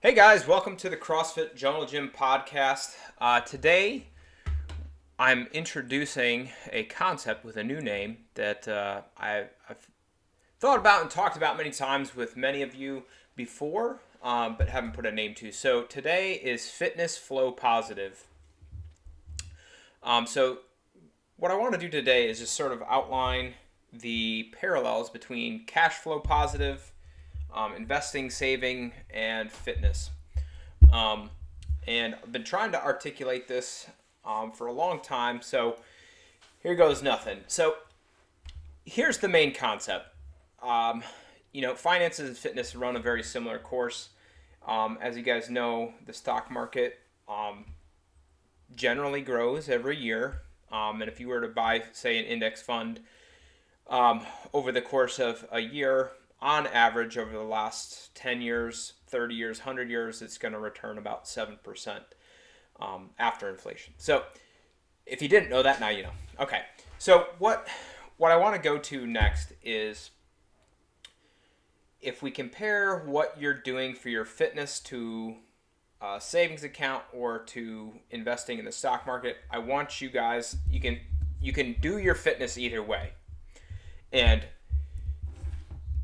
Hey guys, welcome to the CrossFit Jungle Gym podcast. Today I'm introducing a concept with a new name that I've thought about and talked about many times with many of you before, but haven't put a name to. So today is Fitness Flow Positive. So what I want to do today is just sort of outline the parallels between cash flow positive, investing, saving, and fitness. Um, and I've been trying to articulate this for a long time. So here goes nothing. So here's the main concept. Um, Finances and fitness run a very similar course. As you guys know, the stock market generally grows every year. And if you were to buy, say, an index fund over the course of a year, on average, over the last 10 years, 30 years, 100 years, it's going to return about 7% after inflation. So if you didn't know that, now you know. Okay, so what I want to go to next is if we compare what you're doing for your fitness to a savings account or to investing in the stock market. I want you guys, you can do your fitness either way. And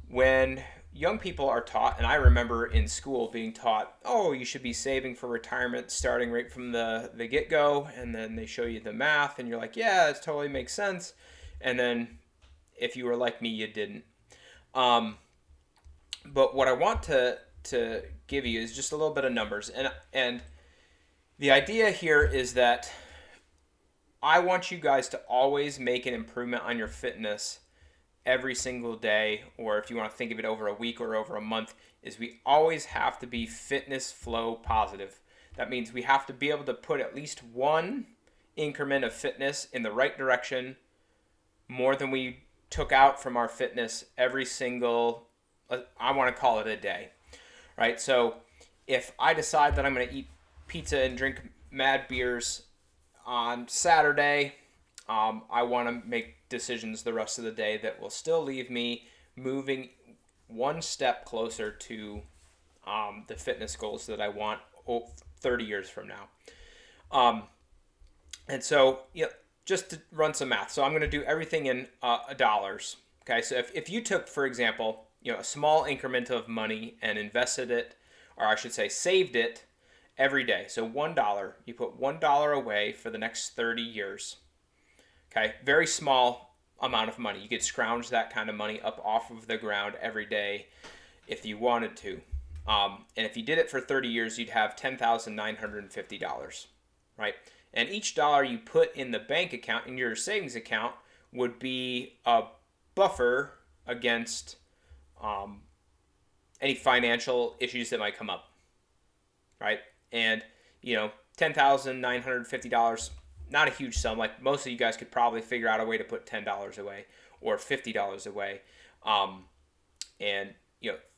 when young people are taught, and I remember in school being taught, oh, you should be saving for retirement starting right from the get-go, and then they show you the math, and you're like, yeah, it totally makes sense. And then if you were like me, you didn't. But what I want to give you is just a little bit of numbers, and the idea here is that I want you guys to always make an improvement on your fitness every single day, or if you want to think of it over a week or over a month, is we always have to be fitness flow positive. That means we have to be able to put at least one increment of fitness in the right direction more than we took out from our fitness every single, I want to call it a day, right? So if I decide that I'm going to eat pizza and drink mad beers on Saturday, I want to make decisions the rest of the day that will still leave me moving one step closer to the fitness goals that I want 30 years from now. And so, just to run some math. So I'm going to do everything in dollars. Okay, so if you took, for example, a small increment of money and invested it, or I should say saved it every day. So $1, you put $1 away for the next 30 years. Okay, very small amount of money. You could scrounge that kind of money up off of the ground every day if you wanted to. And if you did it for 30 years, you'd have $10,950, right? And each dollar you put in the bank account, in your savings account, would be a buffer against any financial issues that might come up, right? And, $10,950, not a huge sum. Like most of you guys could probably figure out a way to put $10 away or $50 away. And,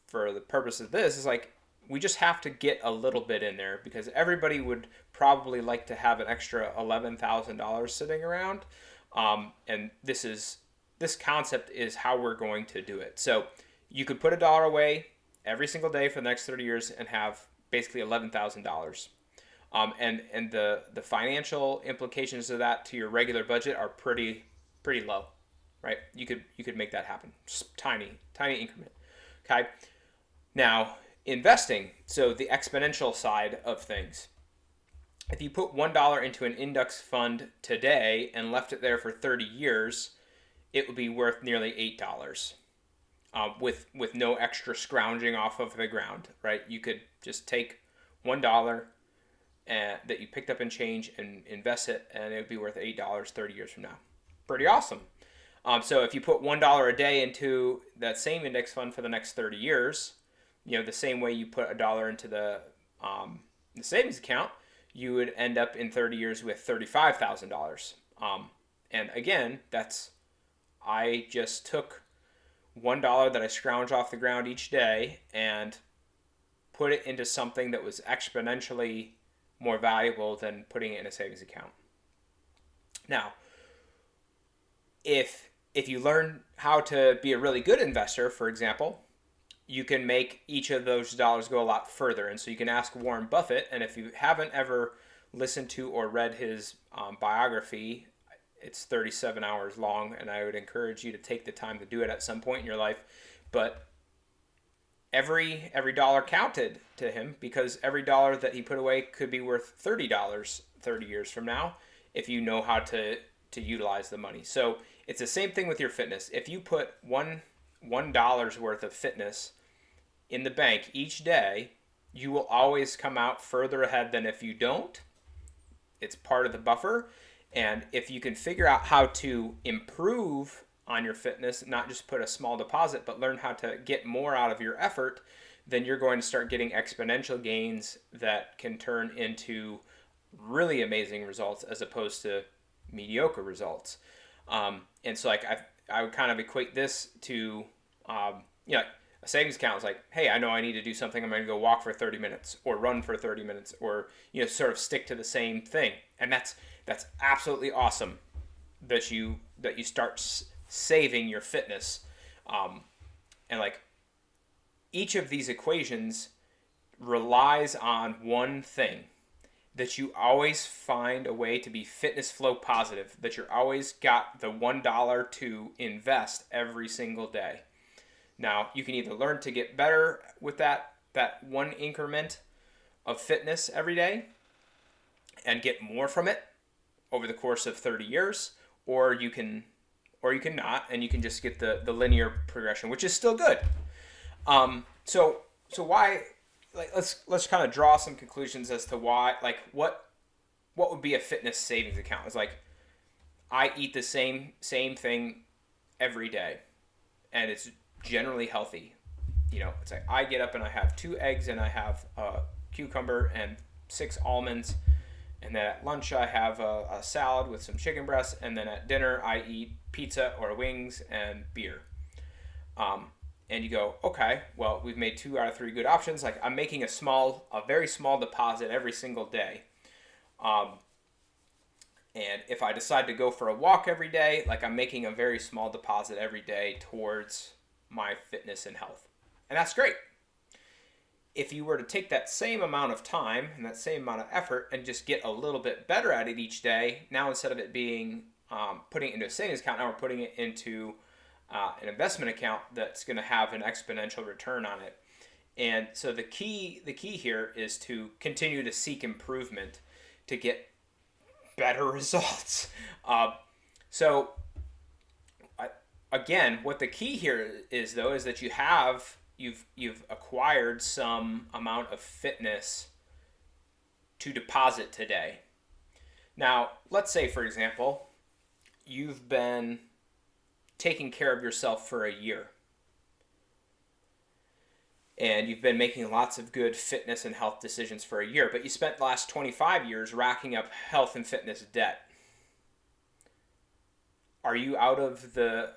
for the purpose of this, is like we just have to get a little bit in there because everybody would probably like to have an extra $11,000 sitting around. And this concept is how we're going to do it. So you could put a dollar away every single day for the next 30 years and have basically $11,000. And the financial implications of that to your regular budget are pretty low, right? You could make that happen. Just tiny increment. Okay. Now, investing, so the exponential side of things. If you put $1 into an index fund today and left it there for 30 years, it would be worth nearly $8. With no extra scrounging off of the ground, right? You could just take $1 that you picked up in change and invest it, and it would be worth $8 30 years from now. Pretty awesome. So if you put $1 a day into that same index fund for the next 30 years, the same way you put a dollar into the savings account, you would end up in 30 years with $35,000. And again, I just took $1 that I scrounge off the ground each day and put it into something that was exponentially more valuable than putting it in a savings account. Now, if you learn how to be a really good investor, for example, you can make each of those dollars go a lot further. And so you can ask Warren Buffett, and if you haven't ever listened to or read his biography, it's 37 hours long, and I would encourage you to take the time to do it at some point in your life. But every dollar counted to him, because every dollar that he put away could be worth $30 30 years from now if you know how to utilize the money. So it's the same thing with your fitness. If you put $1 worth of fitness in the bank each day, you will always come out further ahead than if you don't. It's part of the buffer. And if you can figure out how to improve on your fitness, not just put a small deposit, but learn how to get more out of your effort, then you're going to start getting exponential gains that can turn into really amazing results as opposed to mediocre results. And so like I would kind of equate this to, you know, a savings account is like, hey, I know I need to do something. I'm going to go walk for 30 minutes or run for 30 minutes or, you know, sort of stick to the same thing. And that's absolutely awesome that you start saving your fitness. And like each of these equations relies on one thing, that you always find a way to be fitness flow positive, that you're always got the $1 to invest every single day. Now, you can either learn to get better with that one increment of fitness every day and get more from it over the course of 30 years, or you can not, and you can just get the linear progression, which is still good. So why, like, let's kind of draw some conclusions as to why, like, what would be a fitness savings account. It's like, I eat the same thing every day, and it's generally healthy. You know, it's like I get up and I have 2 eggs and I have a cucumber and 6 almonds, and then at lunch I have a salad with some chicken breasts, and then at dinner I eat pizza or wings and beer. And you go, okay, well, we've made 2 out of 3 good options. Like, I'm making a very small deposit every single day. And if I decide to go for a walk every day, like, I'm making a very small deposit every day towards my fitness and health. And that's great. If you were to take that same amount of time and that same amount of effort and just get a little bit better at it each day, now instead of it being putting it into a savings account, now we're putting it into an investment account that's going to have an exponential return on it. And so the key here is to continue to seek improvement to get better results. Again, what the key here is, though, is that you've acquired some amount of fitness to deposit today. Now, let's say, for example, you've been taking care of yourself for a year, and you've been making lots of good fitness and health decisions for a year, but you spent the last 25 years racking up health and fitness debt. Are you out of the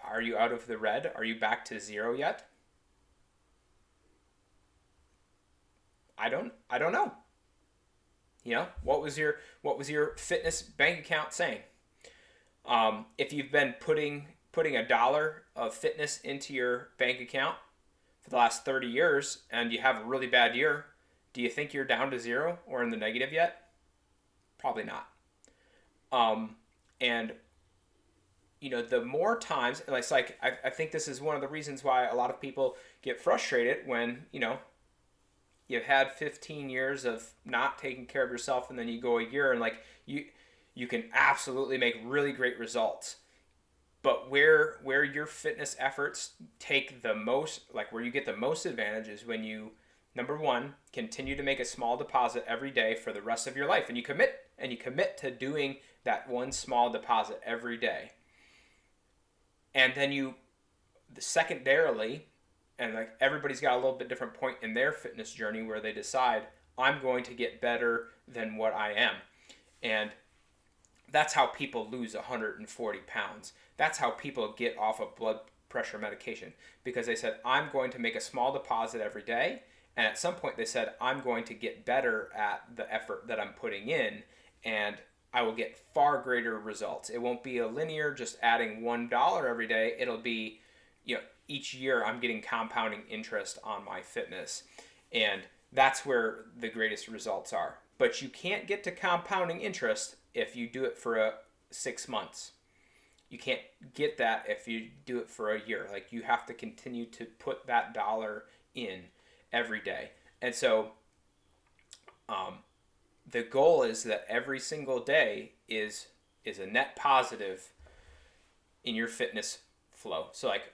red? Are you back to zero yet? I don't know. You know, what was your fitness bank account saying? If you've been putting $1 of fitness into your bank account for the last 30 years and you have a really bad year, do you think you're down to zero or in the negative yet? Probably not. And you know, the more times, it's like, I think this is one of the reasons why a lot of people get frustrated when, you know, you've had 15 years of not taking care of yourself, and then you go a year and like you can absolutely make really great results. But where your fitness efforts take the most, like where you get the most advantage, is when you, number one, continue to make a small deposit every day for the rest of your life, and you commit to doing that one small deposit every day. And then secondarily, and like everybody's got a little bit different point in their fitness journey where they decide, I'm going to get better than what I am. And that's how people lose 140 pounds. That's how people get off of blood pressure medication, because they said, I'm going to make a small deposit every day. And at some point they said, I'm going to get better at the effort that I'm putting in, and I will get far greater results. It won't be a linear, just adding $1 every day. It'll be, you know, each year I'm getting compounding interest on my fitness. And that's where the greatest results are. But you can't get to compounding interest if you do it for 6 months. You can't get that if you do it for a year. Like, you have to continue to put that dollar in every day. And so the goal is that every single day is a net positive in your fitness flow. So like,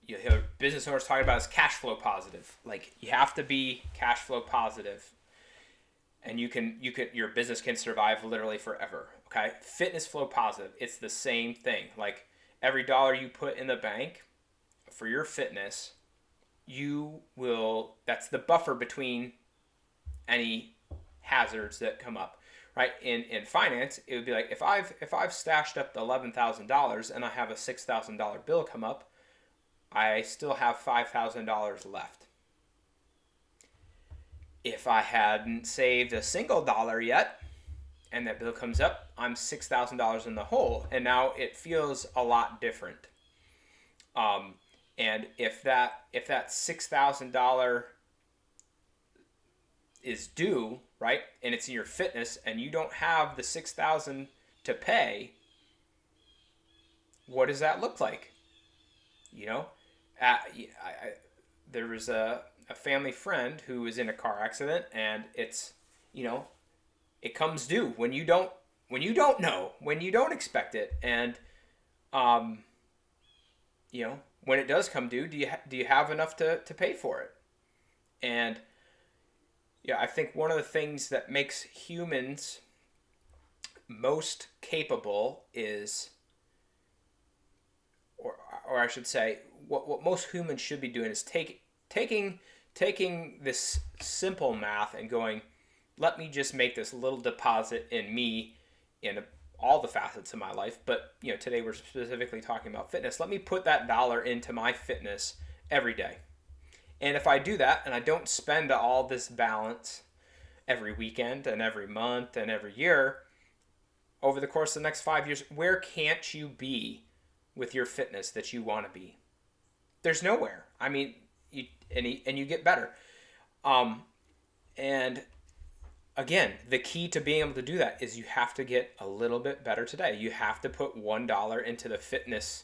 you hear business owners talking about is cash flow positive. Like, you have to be cash flow positive, and you can your business can survive literally forever. Okay, fitness flow positive. It's the same thing. Like, every dollar you put in the bank for your fitness, that's the buffer between any hazards that come up, right? In finance, it would be like, if I've stashed up the $11,000 and I have a $6,000 bill come up, I still have $5,000 left. If I hadn't saved a single dollar yet and that bill comes up, I'm $6,000 in the hole, and now it feels a lot different. And if that $6,000 is due, right, and it's in your fitness, and you don't have the $6,000 to pay, what does that look like? There was a family friend who was in a car accident, and it's, it comes due when you don't know, when you don't expect it, and when it does come due, do you have enough to pay for it? And I think one of the things that makes humans most capable is, or I should say, what most humans should be doing is taking this simple math and going, let me just make this little deposit in me in all the facets of my life. But today we're specifically talking about fitness. Let me put that dollar into my fitness every day. And if I do that and I don't spend all this balance every weekend and every month and every year, over the course of the next 5 years, where can't you be with your fitness that you want to be? There's nowhere. I mean, you get better. And again, the key to being able to do that is you have to get a little bit better today. You have to put $1 into the fitness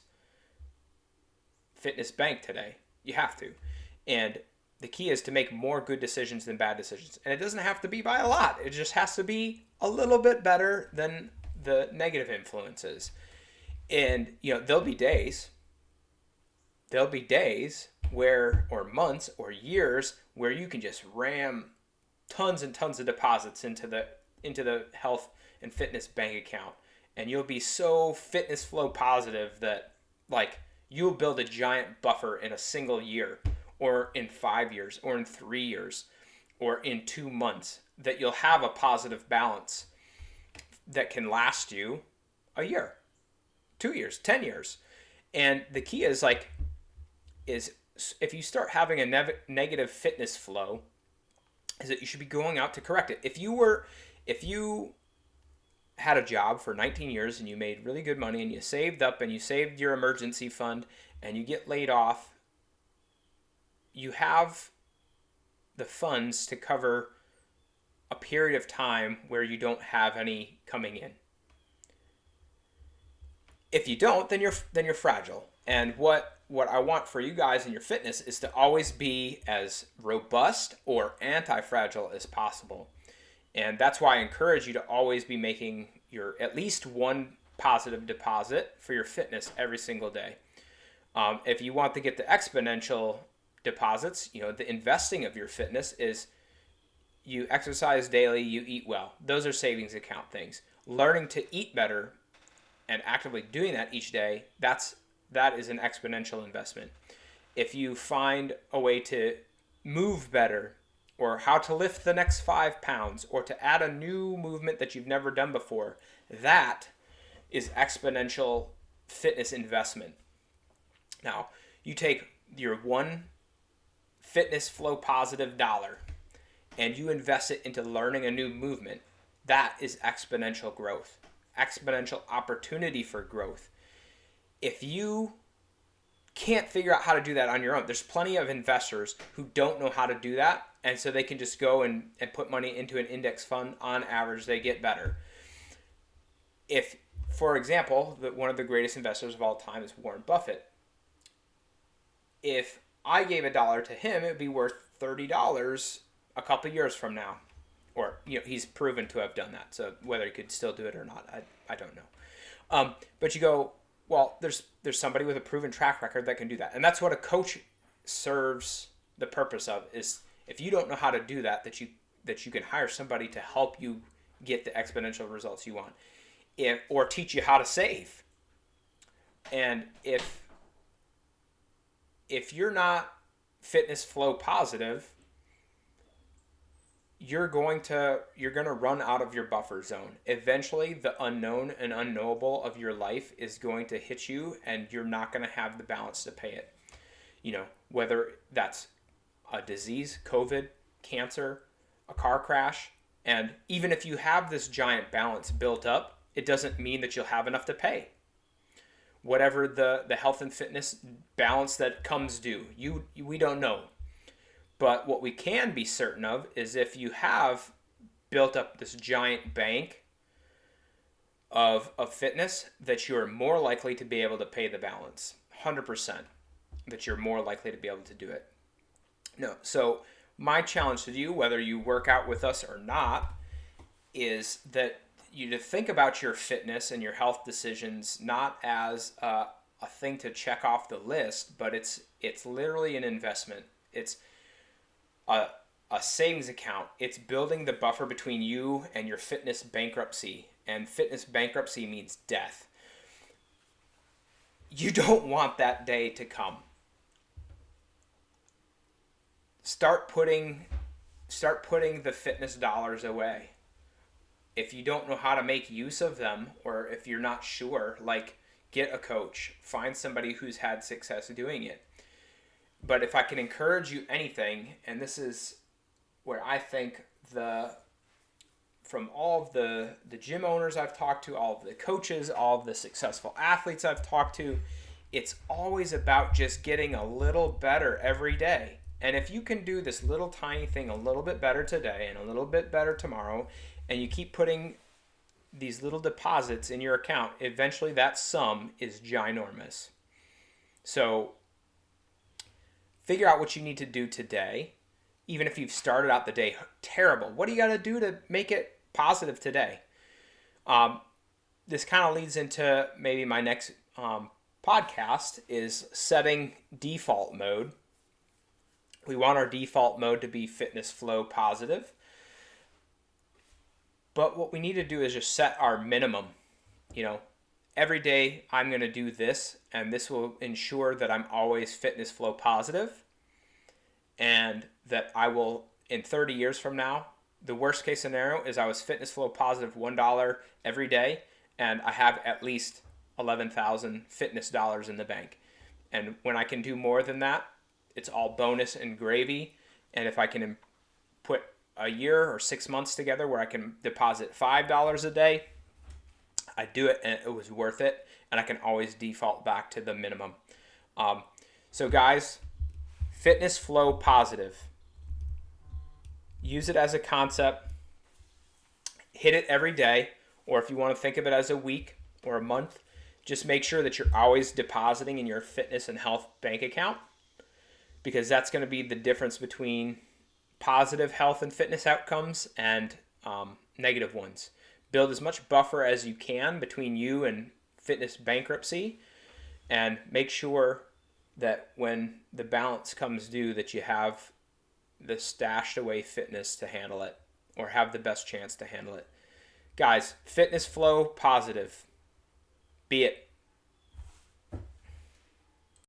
bank today. You have to. And the key is to make more good decisions than bad decisions. And it doesn't have to be by a lot. It just has to be a little bit better than the negative influences. And, there'll be days where, or months or years, where you can just ram tons and tons of deposits into the health and fitness bank account. And you'll be so fitness flow positive that, like, you'll build a giant buffer in a single year, or in 5 years, or in 3 years, or in 2 months, that you'll have a positive balance that can last you a year, 2 years, 10 years. And the key is if you start having a negative fitness flow, is that you should be going out to correct it. If you had a job for 19 years and you made really good money and you saved up and you saved your emergency fund and you get laid off, you have the funds to cover a period of time where you don't have any coming in. If you don't, then you're fragile. And what I want for you guys in your fitness is to always be as robust or anti-fragile as possible. And that's why I encourage you to always be making your at least one positive deposit for your fitness every single day. If you want to get the exponential deposits, the investing of your fitness is you exercise daily, you eat well. Those are savings account things. Learning to eat better and actively doing that each day, that is an exponential investment. If you find a way to move better, or how to lift the next 5 pounds, or to add a new movement that you've never done before, that is exponential fitness investment. Now, you take your one fitness flow positive dollar and you invest it into learning a new movement. That is exponential growth, exponential opportunity for growth. If you can't figure out how to do that on your own. There's plenty of investors who don't know how to do that, and so they can just go and put money into an index fund. On average, they get better. If, for example, one of the greatest investors of all time is Warren Buffett. If I gave $1 to him, it would be worth $30 a couple years from now. Or, he's proven to have done that. So whether he could still do it or not, I don't know. But you go, well, there's somebody with a proven track record that can do that. And that's what a coach serves the purpose of, is if you don't know how to do that you can hire somebody to help you get the exponential results you want. Or teach you how to save. And if you're not fitness flow positive, you're going to run out of your buffer zone. Eventually, the unknown and unknowable of your life is going to hit you, and you're not going to have the balance to pay it. Whether that's a disease, COVID, cancer, a car crash, and even if you have this giant balance built up, it doesn't mean that you'll have enough to pay. Whatever the health and fitness balance that comes due, we don't know. But what we can be certain of is if you have built up this giant bank of fitness, that you're more likely to be able to pay the balance. 100%. That you're more likely to be able to do it. No. So my challenge to you, whether you work out with us or not, is that you to think about your fitness and your health decisions not as a thing to check off the list, but it's literally an investment. It's a savings account. It's building the buffer between you and your fitness bankruptcy. And fitness bankruptcy means death. You don't want that day to come. Start putting the fitness dollars away. If you don't know how to make use of them, or if you're not sure, get a coach. Find somebody who's had success doing it. But if I can encourage you anything, and this is where I think from all of the gym owners I've talked to, all of the coaches, all of the successful athletes I've talked to, it's always about just getting a little better every day. And if you can do this little tiny thing a little bit better today and a little bit better tomorrow, and you keep putting these little deposits in your account, eventually that sum is ginormous. So figure out what you need to do today, even if you've started out the day terrible. What do you got to do to make it positive today? This kind of leads into maybe my next podcast is setting default mode. We want our default mode to be fitness flow positive. But what we need to do is just set our minimum. Every day I'm going to do this, and this will ensure that I'm always fitness flow positive, and that I will, in 30 years from now, the worst case scenario is I was fitness flow positive $1 every day, and I have at least 11,000 fitness dollars in the bank. And when I can do more than that, it's all bonus and gravy. And if I can put a year or 6 months together where I can deposit $5 a day, I do it, and it was worth it, and I can always default back to the minimum. So guys, fitness flow positive. Use it as a concept. Hit it every day, or if you want to think of it as a week or a month, just make sure that you're always depositing in your fitness and health bank account, because that's going to be the difference between positive health and fitness outcomes and negative ones. Build as much buffer as you can between you and fitness bankruptcy, and make sure that when the balance comes due that you have the stashed away fitness to handle it, or have the best chance to handle it. Guys, fitness flow positive. Be it.